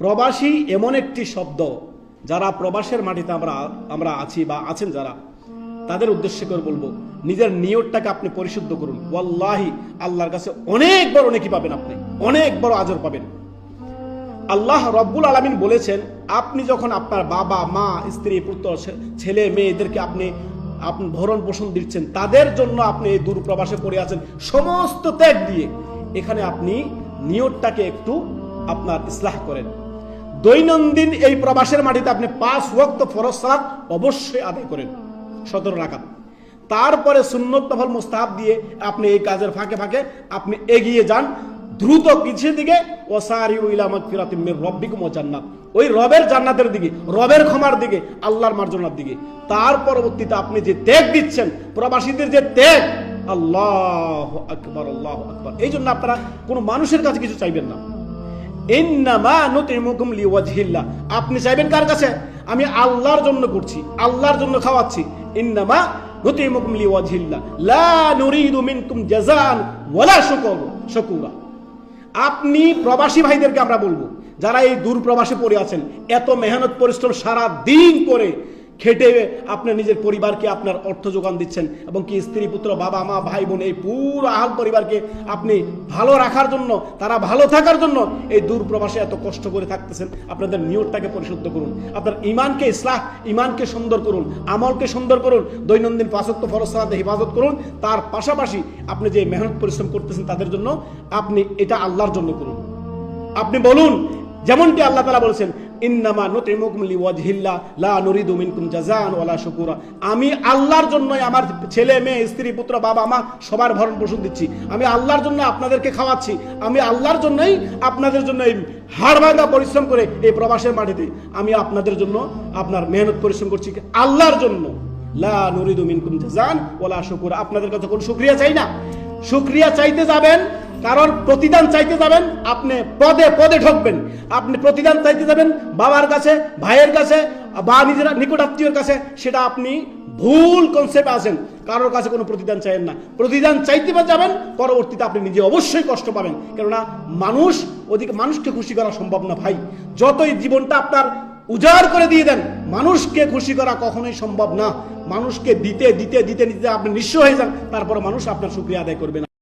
প্রবাসী এমন একটি শব্দ, যারা প্রবাসের মাটিতে আমরা আছি বা আছেন যারা, তাদের উদ্দেশ্য করে বলবো, নিজের নিয়তটাকে আপনি পরিশুদ্ধ করুন। ওয়াল্লাহি আল্লাহর কাছে অনেক বড় নেকি পাবেন, আপনি অনেক বড় আজর পাবেন। আল্লাহ রব্বুল আলামিন বলেছেন, আপনি যখন আপনার বাবা মা স্ত্রী পুত্র ছেলে মেয়েদেরকে আপনি ভরণ পোষণ দিচ্ছেন, তাদের জন্য আপনি এই দূর প্রবাসে পড়ে আছেন সমস্ত ত্যাগ দিয়ে, এখানে আপনি নিয়তটাকে একটু আপনার ইসলাহ করেন। দৈনন্দিন এই প্রবাসের মাটিতে আপনি 5 ওয়াক্ত ফরজ সালাত অবশ্যই আদায় করেন 17 রাকাত। তারপরে সুন্নত নফল মুস্তাহাব দিয়ে আপনি এই কাজের ফাঁকে ফাঁকে আপনি এগিয়ে যান দ্রুত পিছের দিকে, ওয়াসারিউ ইলা মাগফিরাতিম মির রাব্বিকুম ওয়া জান্নাত, ওই রবের জান্নাতের দিকে, রবের ক্ষমার দিকে, আল্লাহর মার্জনার দিকে। তার পরবর্তীতে আপনি যে ত্যাগ দিচ্ছেন, প্রবাসীদের যে ত্যাগ, আল্লাহু আকবার, আল্লাহু আকবার। এই জন্য আপনারা কোনো মানুষের কাছে কিছু চাইবেন না। ইন্নামা নুতিমুকুম লিওয়াজহিল্লাহ, আপনি চাইবেন কার কাছে? আমি আল্লাহর জন্য করছি, আল্লাহর জন্য খাওয়াচ্ছি। ইন্নামা নুতিমুকুম লিওয়াজহিল্লাহ লা নুরিদু মিনকুম জাযাআন ওয়ালা শুকুরা। আপনি প্রবাসী ভাইদেরকে আমরা বলবো, যারা এই দূর প্রবাসে পড়ে আছেন, এত মেহনত পরিশ্রম সারা দিন করে খেটে আপনি নিজের পরিবারকে আপনার অর্থ যোগান দিচ্ছেন, এবং কি স্ত্রী পুত্র বাবা মা ভাই বোন এই পুরো আহাল পরিবারকে আপনি ভালো রাখার জন্য, তারা ভালো থাকার জন্য এই দূর প্রবাসে এত কষ্ট করে থাকতেছেন। আপনাদের নিয়তটাকে পরিশুদ্ধ করুন, আপনার ইমানকে ইসলাহ, ইমানকে সুন্দর করুন, আমলকে সুন্দর করুন, দৈনন্দিন 5 ওয়াক্ত ফরজ সালাতে হিফাজত করুন। তার পাশাপাশি আপনি যে মেহনত পরিশ্রম করতেছেন তাদের জন্য আপনি এটা আল্লাহর জন্য করুন। আপনি বলুন, যেমনটি আল্লাহ তাআলা বলেছেন, ইন্নামা নুতিমুকুম লিওয়াজহিল্লাহ লা নুরিদু মিনকুম জাযাআন ওয়ালা শুকুরা। আমি আল্লাহর জন্যই আমার ছেলে মেয়ে স্ত্রী পুত্র বাবা মা সবার ভরণ পোষণ দিচ্ছি, আমি আল্লাহর জন্য আপনাদেরকে খাওয়াচ্ছি, আমি আল্লাহর জন্যই আপনাদের জন্য এই হাড় ভাঙা পরিশ্রম করে এই প্রবাসের মাটিতে আমি আপনাদের জন্য আপনার মেহনত পরিশ্রম করছি আল্লাহর জন্য। লা নুরিদু মিনকুম জাযাআন ওয়ালা শুকুরা। আপনাদের কাছে কোনো শুকরিয়া চাই না। শুকরিয়া চাইতে যাবেন, কারণ প্রতিদান চাইতে যাবেন, আপনি পদে পদে ঠকবেন। আপনি প্রতিদান চাইতে যাবেন বাবার কাছে, ভাইয়ের কাছে বা নিজের নিকটাত্মীয়ের কাছে, সেটা আপনি ভুল কনসেপ্টে আছেন। কারোর কাছে কোনো প্রতিদান চাইেন না। প্রতিদান চাইতে যাবেন, পরবর্তীতে আপনি নিজে অবশ্যই কষ্ট পাবেন। কেননা ওদিকে মানুষকে খুশি করা সম্ভব না ভাই। যতই জীবনটা আপনার উজাড় করে দিয়ে দেন, মানুষকে খুশি করা কখনোই সম্ভব না। মানুষকে দিতে দিতে দিতে দিতে আপনি নিঃস্ব হয়ে যান, তারপরে মানুষ আপনার শুকরিয়া আদায় করবে না।